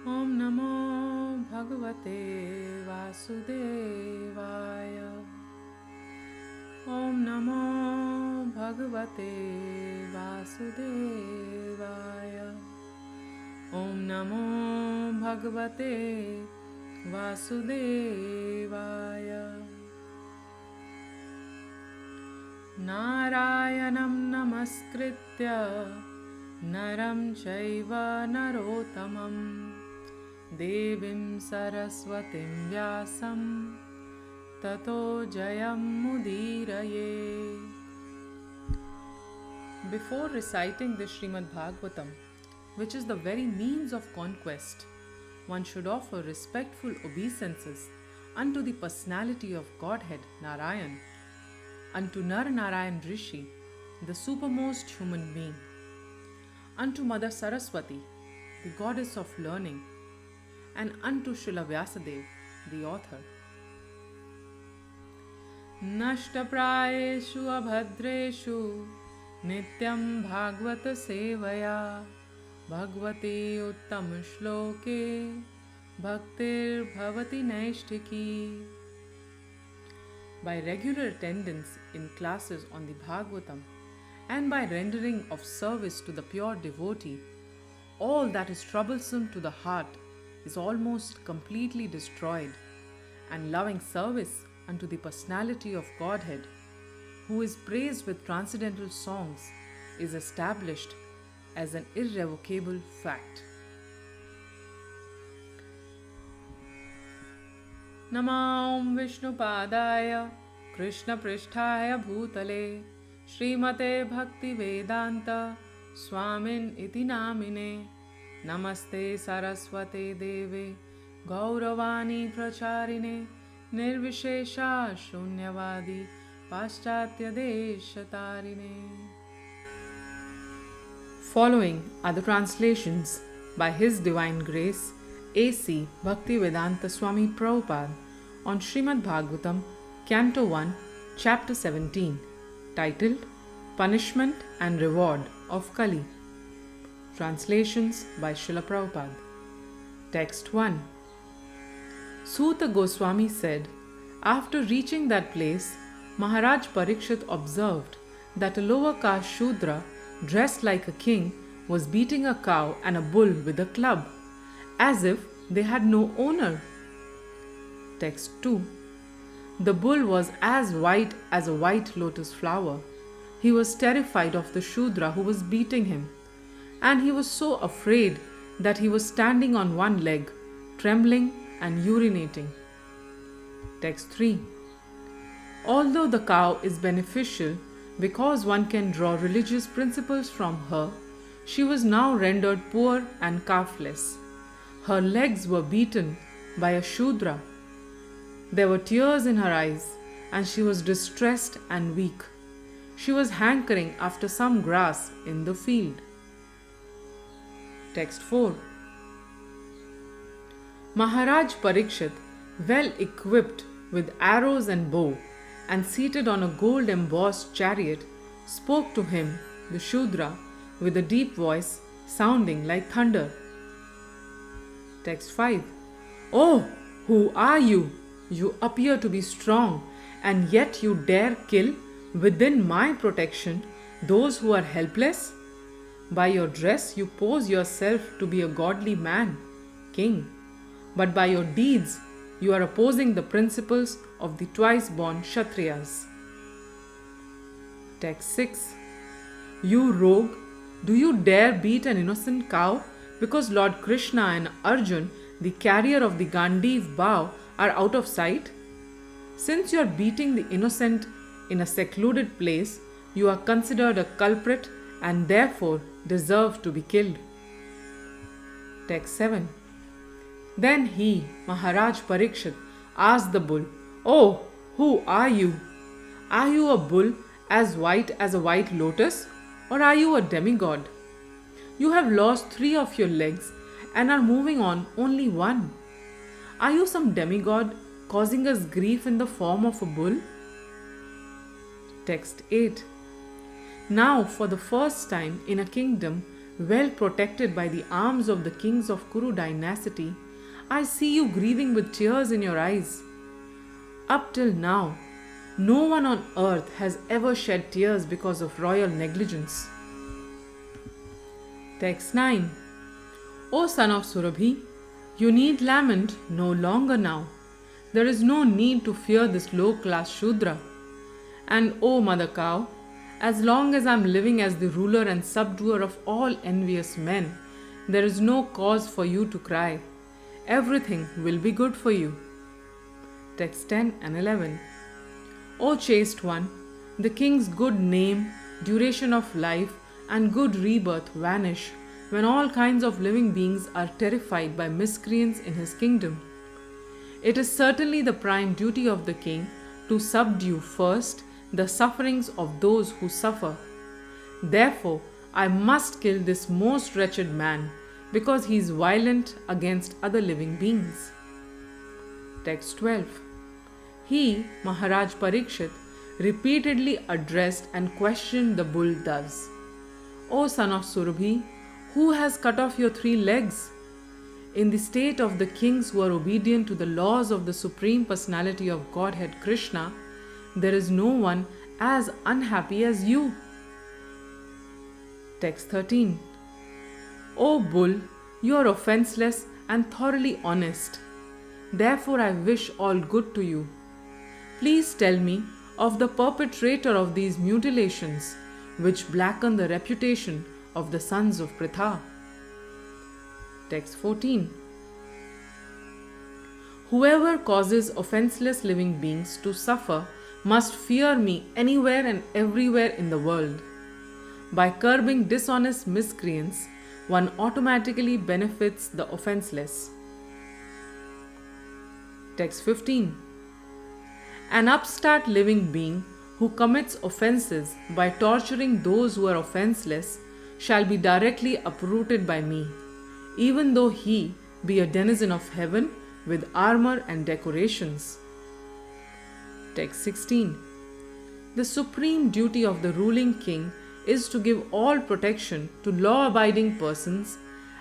Om Namo Bhagavate Vasudevaya. Om Namo Bhagavate Vasudevaya. Om Namo Bhagavate Vasudevaya. Narayanam Namaskritya Naram Chaiva Narottamam Devim Saraswatim Vyasam Tato Jayam Mudiraye. Before reciting the Srimad Bhagavatam, which is the very means of conquest, one should offer respectful obeisances unto the personality of Godhead Narayan, unto Nar Narayan Rishi, the supermost human being, unto Mother Saraswati, the goddess of learning, and unto Srila Vyasadeva, the author. Nashtaprayeshu abhadreshu nityam bhagavata sevaya bhagavate uttam shloke bhaktir bhavati naishtiki. By regular attendance in classes on the Bhagavatam and by rendering of service to the pure devotee, all that is troublesome to the heart is almost completely destroyed, and loving service unto the personality of Godhead, who is praised with transcendental songs, is established as an irrevocable fact. Namam Vishnupadaya Krishna Pristhaya Bhutale Srimate Bhaktivedanta Swamin iti namine Namaste Saraswate Deve Gauravani Pracharine Nirvishesha Shunyavadi Paschatya Deshatarine. Following are the translations by His Divine Grace A.C. Bhaktivedanta Swami Prabhupada on Srimad Bhagavatam, Canto 1, Chapter 17, titled Punishment and Reward of Kali. Translations by Srila Prabhupada. Text 1. Suta Goswami said, after reaching that place, Maharaj Parikshit observed that a lower caste Shudra, dressed like a king, was beating a cow and a bull with a club, as if they had no owner. Text 2. The bull was as white as a white lotus flower. He was terrified of the Shudra who was beating him, and he was so afraid that he was standing on one leg, trembling and urinating. Text 3. Although the cow is beneficial because one can draw religious principles from her, she was now rendered poor and calfless. Her legs were beaten by a Shudra. There were tears in her eyes, and she was distressed and weak. She was hankering after some grass in the field. Text 4. Maharaj Parikshit, well equipped with arrows and bow, and seated on a gold-embossed chariot, spoke to him, the Shudra, with a deep voice sounding like thunder. Text 5. Oh, who are you? You appear to be strong, and yet you dare kill, within my protection, those who are helpless? By your dress you pose yourself to be a godly man, king, but by your deeds you are opposing the principles of the twice-born Kshatriyas. Text 6. You rogue, do you dare beat an innocent cow because Lord Krishna and Arjun, the carrier of the Gandiv bow, are out of sight? Since you are beating the innocent in a secluded place, you are considered a culprit and therefore deserve to be killed. Text 7. Then he, Maharaj Parikshit, asked the bull, Oh, who are you? Are you a bull as white as a white lotus, or are you a demigod? You have lost 3 of your legs and are moving on only one. Are you some demigod causing us grief in the form of a bull? Text 8. Now, for the first time in a kingdom, well protected by the arms of the kings of Kuru dynasty, I see you grieving with tears in your eyes. Up till now, no one on earth has ever shed tears because of royal negligence. Text 9. O son of Surabhi, you need lament no longer now. There is no need to fear this low-class Shudra. And O mother cow, as long as I am living as the ruler and subduer of all envious men, there is no cause for you to cry. Everything will be good for you. Text 10 and 11. O chaste one, the king's good name, duration of life, and good rebirth vanish when all kinds of living beings are terrified by miscreants in his kingdom. It is certainly the prime duty of the king to subdue first the sufferings of those who suffer. Therefore, I must kill this most wretched man because he is violent against other living beings. Text 12. He, Maharaj Parikshit, repeatedly addressed and questioned the bull thus: O son of Surabhi, who has cut off your 3 legs? In the state of the kings who are obedient to the laws of the Supreme Personality of Godhead Krishna, there is no one as unhappy as you. Text 13. O bull, you are offenseless and thoroughly honest. Therefore I wish all good to you. Please tell me of the perpetrator of these mutilations, which blacken the reputation of the sons of Pritha. Text 14. Whoever causes offenseless living beings to suffer must fear me anywhere and everywhere in the world. By curbing dishonest miscreants, one automatically benefits the offenseless. Text 15. An upstart living being who commits offenses by torturing those who are offenseless shall be directly uprooted by me, even though he be a denizen of heaven with armor and decorations. Text 16. The supreme duty of the ruling king is to give all protection to law-abiding persons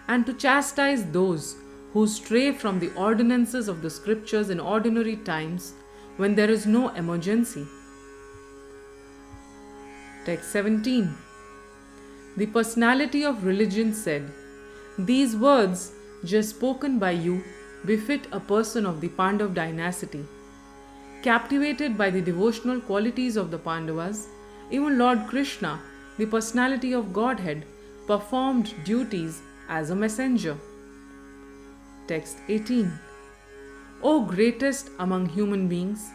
and to chastise those who stray from the ordinances of the scriptures in ordinary times when there is no emergency. Text 17. The personality of religion said, "These words just spoken by you befit a person of the Pandav dynasty." Captivated by the devotional qualities of the Pandavas, even Lord Krishna, the personality of Godhead, performed duties as a messenger. Text 18. O greatest among human beings,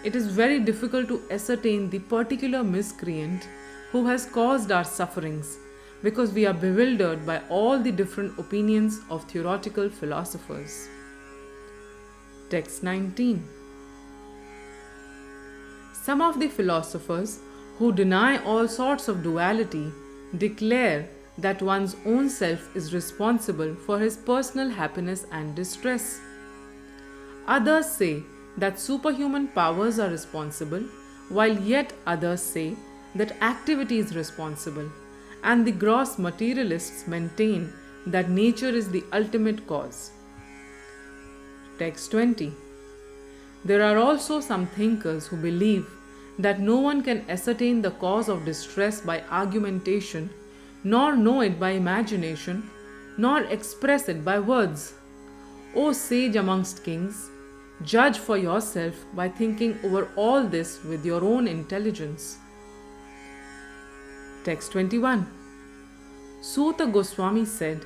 it is very difficult to ascertain the particular miscreant who has caused our sufferings, because we are bewildered by all the different opinions of theoretical philosophers. Text 19. Some of the philosophers who deny all sorts of duality declare that one's own self is responsible for his personal happiness and distress. Others say that superhuman powers are responsible, while yet others say that activity is responsible, and the gross materialists maintain that nature is the ultimate cause. Text 20. There are also some thinkers who believe that no one can ascertain the cause of distress by argumentation, nor know it by imagination, nor express it by words. O sage amongst kings, judge for yourself by thinking over all this with your own intelligence. Text 21. Suta Goswami said,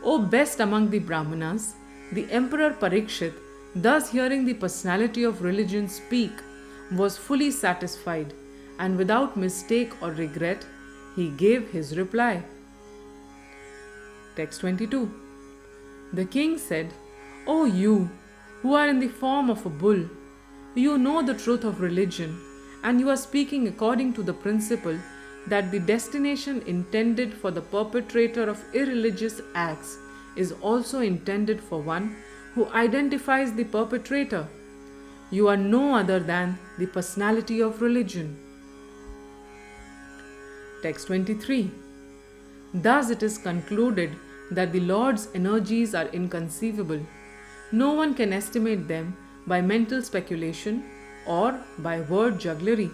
O best among the Brahmanas, the Emperor Parikshit, thus hearing the personality of religion speak, was fully satisfied, and without mistake or regret, he gave his reply. Text 22. The king said, O you, who are in the form of a bull, you know the truth of religion, and you are speaking according to the principle that the destination intended for the perpetrator of irreligious acts is also intended for one who identifies the perpetrator. You are no other than the personality of religion. Text 23. Thus it is concluded that the Lord's energies are inconceivable. No one can estimate them by mental speculation or by word jugglery.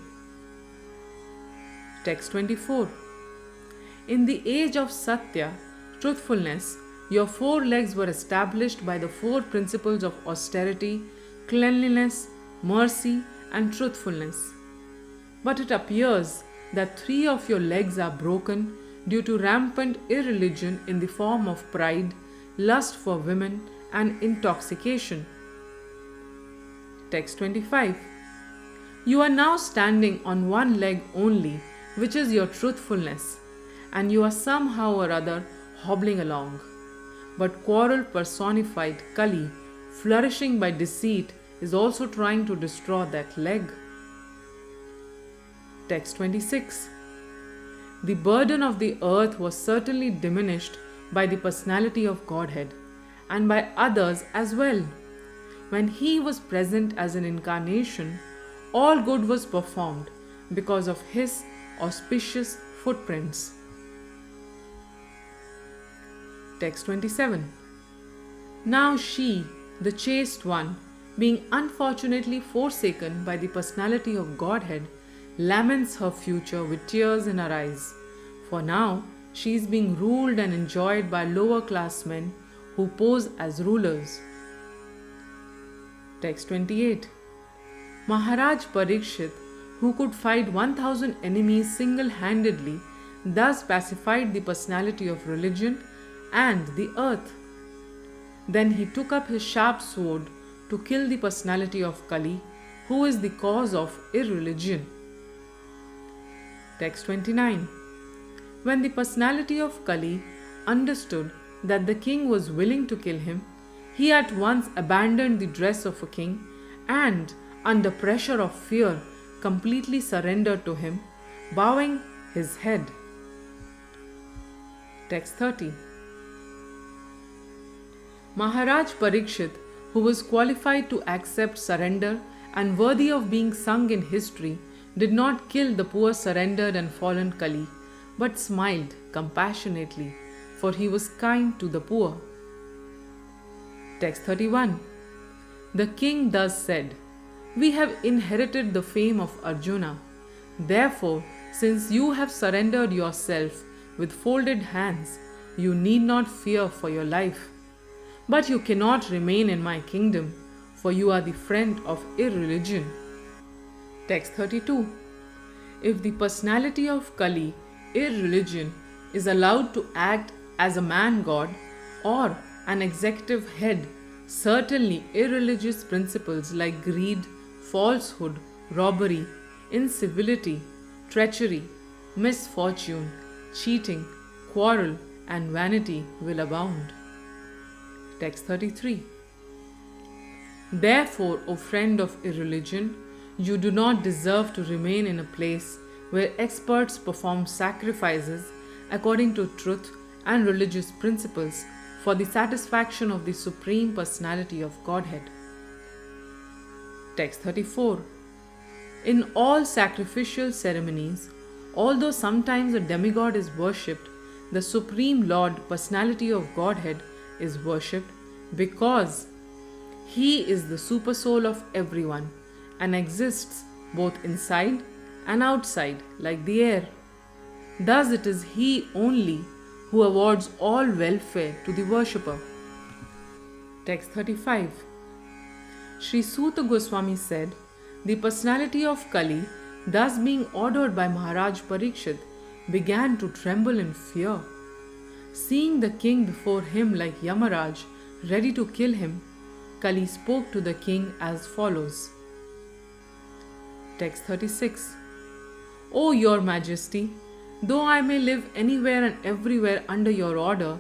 Text 24. In the age of Satya, truthfulness, your 4 legs were established by the 4 principles of austerity, cleanliness, mercy, and truthfulness. But it appears that 3 of your legs are broken due to rampant irreligion in the form of pride, lust for women, and intoxication. Text 25. You are now standing on 1 leg only, which is your truthfulness, and you are somehow or other hobbling along. But quarrel personified Kali, flourishing by deceit, is also trying to destroy that leg. Text 26. The burden of the earth was certainly diminished by the personality of Godhead, and by others as well. When he was present as an incarnation, all good was performed because of his auspicious footprints. Text 27. Now she, the chaste one, being unfortunately forsaken by the personality of Godhead, laments her future with tears in her eyes, for now she is being ruled and enjoyed by lower class men who pose as rulers. Text 28. Maharaj Parikshit, who could fight 1,000 enemies single-handedly, thus pacified the personality of religion and the earth. Then he took up his sharp sword to kill the personality of Kali, who is the cause of irreligion. Text 29. When the personality of Kali understood that the king was willing to kill him, he at once abandoned the dress of a king and, under pressure of fear, completely surrendered to him, bowing his head. Text 30. Maharaj Parikshit, who was qualified to accept surrender and worthy of being sung in history, did not kill the poor surrendered and fallen Kali, but smiled compassionately, for he was kind to the poor. Text 31. The king thus said, "We have inherited the fame of Arjuna. Therefore, since you have surrendered yourself with folded hands, you need not fear for your life. But you cannot remain in my kingdom, for you are the friend of irreligion." Text 32. If the personality of Kali, irreligion, is allowed to act as a man-god or an executive head, certainly irreligious principles like greed, falsehood, robbery, incivility, treachery, misfortune, cheating, quarrel, and vanity will abound. Text 33. Therefore, O friend of irreligion, you do not deserve to remain in a place where experts perform sacrifices according to truth and religious principles for the satisfaction of the Supreme Personality of Godhead. Text 34. In all sacrificial ceremonies, although sometimes a demigod is worshipped, the Supreme Lord, Personality of Godhead, is worshipped because He is the supersoul of everyone and exists both inside and outside like the air. Thus it is He only who awards all welfare to the worshipper. Text 35. Sri Suta Goswami said, the personality of Kali, thus being ordered by Maharaj Parikshit, began to tremble in fear. Seeing the king before him like Yamaraj, ready to kill him, Kali spoke to the king as follows. Text 36. O your majesty, though I may live anywhere and everywhere under your order,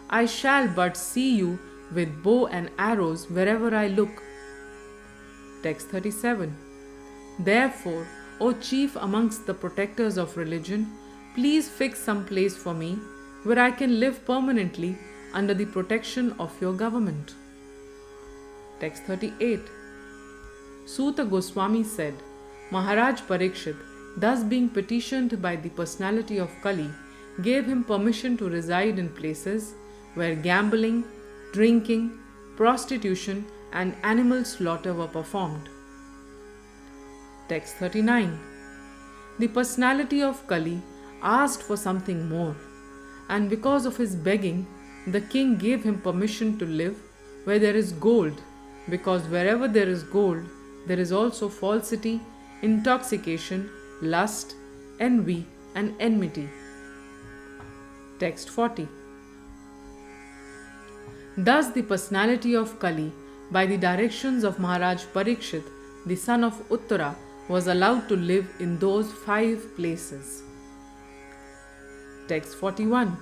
I shall but see you with bow and arrows wherever I look. Text 37. Therefore, O chief amongst the protectors of religion, please fix some place for me where I can live permanently under the protection of your government. Text 38. Suta Goswami said, Maharaj Parikshit, thus being petitioned by the personality of Kali, gave him permission to reside in places where gambling, drinking, prostitution, and animal slaughter were performed. Text 39. The personality of Kali asked for something more, and because of his begging, the king gave him permission to live where there is gold, because wherever there is gold, there is also falsity, intoxication, lust, envy, and enmity. Text 40. Thus the personality of Kali, by the directions of Maharaj Parikshit, the son of Uttara, was allowed to live in those 5 places. Text 41.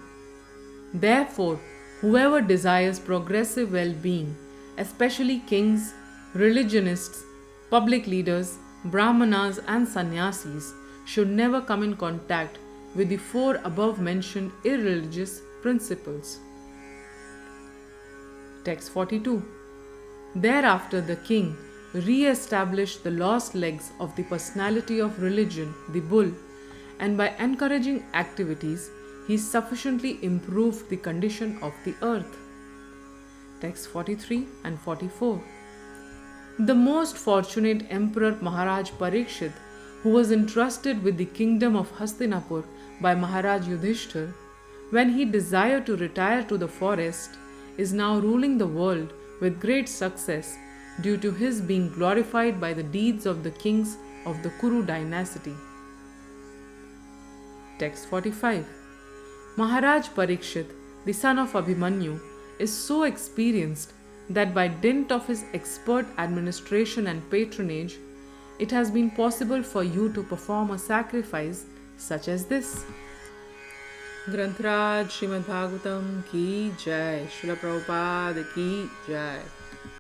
Therefore, whoever desires progressive well-being, especially kings, religionists, public leaders, brahmanas and sannyasis, should never come in contact with the 4 above-mentioned irreligious principles. Text 42. Thereafter the king re-established the lost legs of the personality of religion, the bull, and by encouraging activities, he sufficiently improved the condition of the earth. Text 43 and 44. The most fortunate Emperor Maharaj Parikshit, who was entrusted with the kingdom of Hastinapur by Maharaj Yudhishthir, when he desired to retire to the forest, is now ruling the world with great success due to his being glorified by the deeds of the kings of the Kuru dynasty. Text 45. Maharaj Parikshit, the son of Abhimanyu, is so experienced that by dint of his expert administration and patronage, it has been possible for you to perform a sacrifice such as this. Grantraj Srimad Bhagavatam ki jai, Srila Prabhupada ki jai.